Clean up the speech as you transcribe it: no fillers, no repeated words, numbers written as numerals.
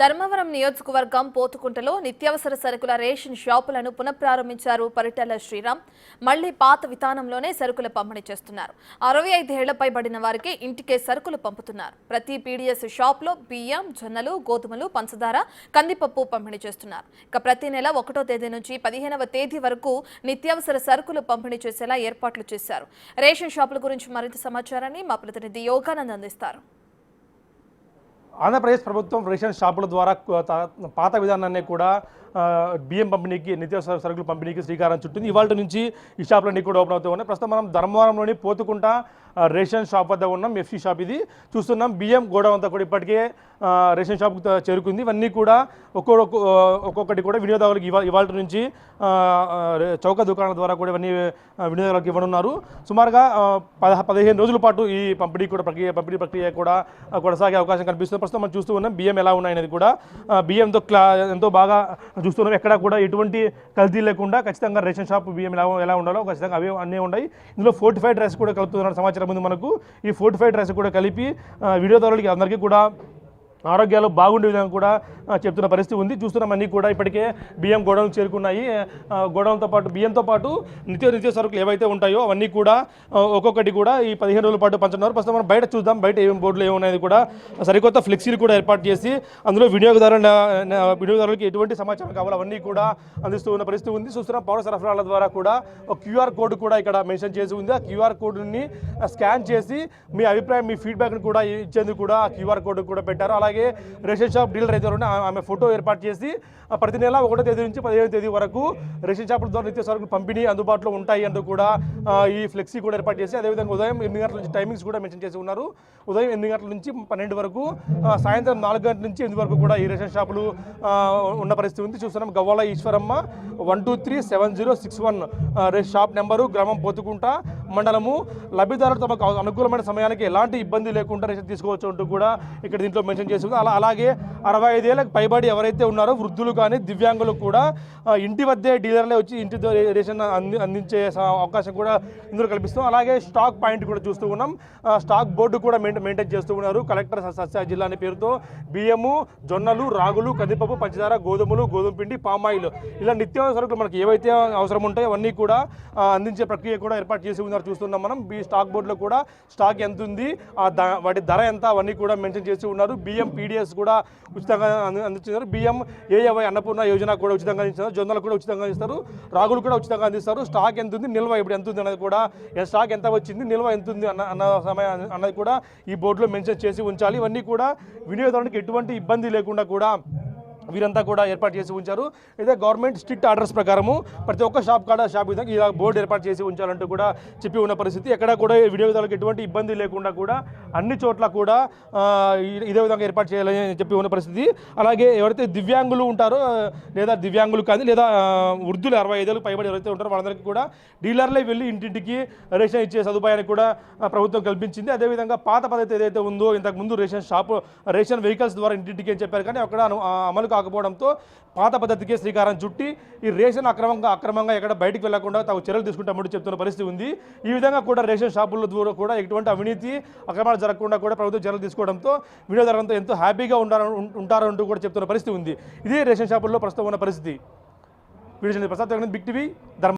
ధర్మవరం నియోజకవర్గం పోతుకుంటలో నిత్యావసర సరుకుల రేషన్ షాపులను పునఃప్రారంభించారు పరిటాల శ్రీరామ్. మళ్లీ పాత విధానంలోనే సరుకుల పంపిణీ చేస్తున్నారు. 65 ఏళ్లపై పడిన వారికి ఇంటికే సరుకులు పంపుతున్నారు. ప్రతి పీడీఎస్ షాప్లో బియ్యం, జొన్నలు, గోధుమలు, పంచదార, కందిపప్పు పంపిణీ చేస్తున్నారు. ఇక ప్రతి నెల 1వ తేదీ నుంచి 15వ తేదీ వరకు నిత్యావసర సరుకులు పంపిణీ చేసేలా ఏర్పాట్లు చేశారు. రేషన్ షాపుల గురించి మరింత సమాచారాన్ని మా ప్రతినిధి యోగానంద్ అందిస్తారు. ఆంధ్రప్రదేశ్ ప్రభుత్వం రేషన్ షాపుల ద్వారా పాత విధానాన్ని కూడా బియ్యం పంపిణీకి నిత్యావసర సరుకులు పంపిణీకి శ్రీకారం చుట్టింది. ఇవాళ నుంచి ఈ షాపులన్నీ కూడా ఓపెన్ అవుతూ ఉన్నాయి. ప్రస్తుతం మనం ధర్మవరంలోని పోతుకుంట రేషన్ షాప్ వద్ద ఉన్నాం. ఎఫ్సీ షాప్ ఇది చూస్తున్నాం. బియ్యం గోడౌన్ అంతా కూడా ఇప్పటికే రేషన్ షాప్కు చేరుకుంది. ఇవన్నీ కూడా ఒక్కొక్కటి కూడా వినియోగదారులకు ఇవాళ నుంచి చౌక దుకాణాల ద్వారా కూడా ఇవన్నీ వినియోగదారులకు ఇవ్వనున్నారు. సుమారుగా 15 రోజుల పాటు ఈ పంపిణీ ప్రక్రియ కూడా కొనసాగే అవకాశం కనిపిస్తుంది. ప్రస్తుతం మనం చూస్తూ ఉన్నాం బియ్యం ఎలా ఉన్నాయనేది కూడా. బియ్యంతో ఎంతో బాగా చూస్తున్నాం. ఎక్కడ కూడా ఎటువంటి కల్తీ లేకుండా ఖచ్చితంగా రేషన్ షాప్ బియ్యం ఎలా ఉండాలో ఖచ్చితంగా అవే అన్నీ ఉన్నాయి. ఇందులో ఫోర్టిఫైడ్ రైస్ కూడా కలుపుతున్న సమాచారం ఉంది మనకు. ఈ ఫోర్టిఫైడ్ రైస్ కూడా కలిపి వినియోగదారులకి అందరికీ కూడా ఆరోగ్యాలు బాగుండే విధంగా కూడా చెప్తున్న పరిస్థితి ఉంది. చూస్తున్నాం అన్నీ కూడా ఇప్పటికే బియ్యం గోడౌన్కి చేరుకున్నాయి. గోడౌన్తో పాటు బియ్యంతో పాటు నిత్య సరుకులు ఏవైతే ఉంటాయో అవన్నీ కూడా ఒక్కొక్కటి కూడా ఈ 15 రోజుల పాటు పంచుతున్నారు. ప్రస్తుతం మనం బయట చూద్దాం. బయట ఏం బోర్డులు ఏమున్నాయి కూడా సరికొత్త ఫ్లెక్సీలు కూడా ఏర్పాటు చేసి అందులో వినియోగదారులకు ఎటువంటి సమాచారం కావాలో అవన్నీ కూడా అందిస్తూ ఉన్న పరిస్థితి ఉంది. చూస్తున్నాం పౌర సరఫరాల ద్వారా కూడా ఒక క్యూఆర్ కోడ్ కూడా ఇక్కడ మెన్షన్ చేసి ఉంది. ఆ క్యూఆర్ కోడ్ని స్కాన్ చేసి మీ అభిప్రాయం, మీ ఫీడ్బ్యాక్ని కూడా ఇచ్చేందుకు కూడా ఆ క్యూఆర్ కోడ్ కూడా పెట్టారు. అలాగే రేషన్ షాప్ డీలర్ అయితే ఆమె ఫోటో ఏర్పాటు చేసి ప్రతి నెల 1వ తేదీ నుంచి 15వ తేదీ వరకు రేషన్ షాపుల ద్వారా నిత్య సరుకులు పంపిణీ అందుబాటులో ఉంటాయి అంటూ కూడా ఈ ఫ్లెక్సీ కూడా ఏర్పాటు చేసి అదేవిధంగా ఉదయం 8 గంటల నుంచి టైమింగ్స్ కూడా మెన్షన్ చేసి ఉన్నారు. ఉదయం 8 గంటల నుంచి 12 వరకు, సాయంత్రం 4 గంటల నుంచి 8 వరకు కూడా ఈ రేషన్ షాపులు ఉన్న పరిస్థితి ఉంది. చూస్తున్నాం గవ్వాల ఈశ్వరమ్మ 1237061 రేషన్ షాప్ నెంబరు, గ్రామం పోతుకుంట, మండలము. లబ్ధిదారులు తమకు అనుకూలమైన సమయానికి ఎలాంటి ఇబ్బంది లేకుండా రేషన్ తీసుకోవచ్చు అంటూ కూడా ఇక్కడ దీంట్లో మెన్షన్ చేసి ఉంది. అలాగే 65 ఏళ్ళకి పైబడి ఎవరైతే ఉన్నారో వృద్ధులు కానీ దివ్యాంగులు కూడా ఇంటి వద్దే డీలర్లే వచ్చి ఇంటితో రేషన్ అందించే అవకాశం కూడా ఇందులో కల్పిస్తాం. అలాగే స్టాక్ పాయింట్ కూడా చూస్తూ ఉన్నాం. స్టాక్ బోర్డు కూడా మెయింటైన్ చేస్తూ ఉన్నారు. కలెక్టర్ సస్య జిల్లా అనే పేరుతో బియ్యము, జొన్నలు, రాగులు, కందిపప్పు, పంచదార, గోధుమలు, గోధుమ పిండి, పామాయిల్ ఇలా నిత్యావసర సరుకులు మనకి ఏవైతే అవసరం ఉంటాయో అవన్నీ కూడా అందించే ప్రక్రియ కూడా ఏర్పాటు చేసి ఉన్నారు. చూస్తున్నాం మనం స్టాక్ బోర్డులో కూడా స్టాక్ ఎంత ఉంది, వాటి ధర ఎంత అవన్నీ కూడా మెన్షన్ చేసి ఉన్నారు. బియ్యం పీడిఎస్ కూడా ఉచితంగా అందిస్తున్నారు. బియ్యం ఏఐవై అన్నపూర్ణ యోజన కూడా ఉచితంగా అందిస్తారు. జొన్నలు కూడా ఉచితంగా ఇస్తారు. రాగులు కూడా ఉచితంగా అందిస్తారు. స్టాక్ ఎంత ఉంది, నిల్వ ఇప్పుడు ఎంత ఉంది అనేది కూడా, స్టాక్ ఎంత వచ్చింది, నిల్వ ఎంత ఉంది అన్న సమయం అన్నది కూడా ఈ బోర్డులో మెన్షన్ చేసి ఉంచాలి. ఇవన్నీ కూడా వినియోగదారునికి ఎటువంటి ఇబ్బంది లేకుండా కూడా వీరంతా కూడా ఏర్పాటు చేసి ఉంచారు. అయితే గవర్నమెంట్ స్ట్రిక్ట్ ఆర్డర్స్ ప్రకారము ప్రతి ఒక్క షాప్ విధంగా ఇలా బోర్డు ఏర్పాటు చేసి ఉంచాలంటూ కూడా చెప్పి ఉన్న పరిస్థితి. ఎక్కడ కూడా వినియోగదారులకు ఎటువంటి ఇబ్బంది లేకుండా కూడా అన్ని చోట్ల కూడా ఇదే విధంగా ఏర్పాటు చేయాలని చెప్పి ఉన్న పరిస్థితి. అలాగే ఎవరైతే దివ్యాంగులు ఉంటారో లేదా దివ్యాంగులు కానీ లేదా వృద్ధులు 65 ఏళ్ళకు పైబడి ఎవరైతే ఉంటారో వాళ్ళందరికీ కూడా డీలర్లే వెళ్ళి ఇంటింటికి రేషన్ ఇచ్చే సదుపాయాన్ని కూడా ప్రభుత్వం కల్పించింది. అదేవిధంగా పాత పద్ధతి ఏదైతే ఉందో ఇంతకుముందు రేషన్ వెహికల్స్ ద్వారా ఇంటింటికి అని చెప్పారు, కానీ అక్కడ అమలు కాకపోవడంతో పాత పద్ధతికే శ్రీకారం చుట్టి ఈ రేషన్ అక్రమంగా ఎక్కడ బయటికి వెళ్లకుండా తాము చర్యలు తీసుకుంటామని చెప్తున్న పరిస్థితి ఉంది. ఈ విధంగా కూడా రేషన్ షాపుల ద్వారా కూడా ఎటువంటి అవినీతి అక్రమాలు జరగకుండా కూడా ప్రభుత్వం చర్యలు తీసుకోవడంతో వినియోగదారులతో ఎంతో హ్యాపీగా ఉంటారంటూ కూడా చెప్తున్న పరిస్థితి ఉంది. ఇది రేషన్ షాపుల్లో ప్రస్తుతం ఉన్న పరిస్థితి. వీడియో ప్రసాద్ బిగ్ టీవీ ధర్మ.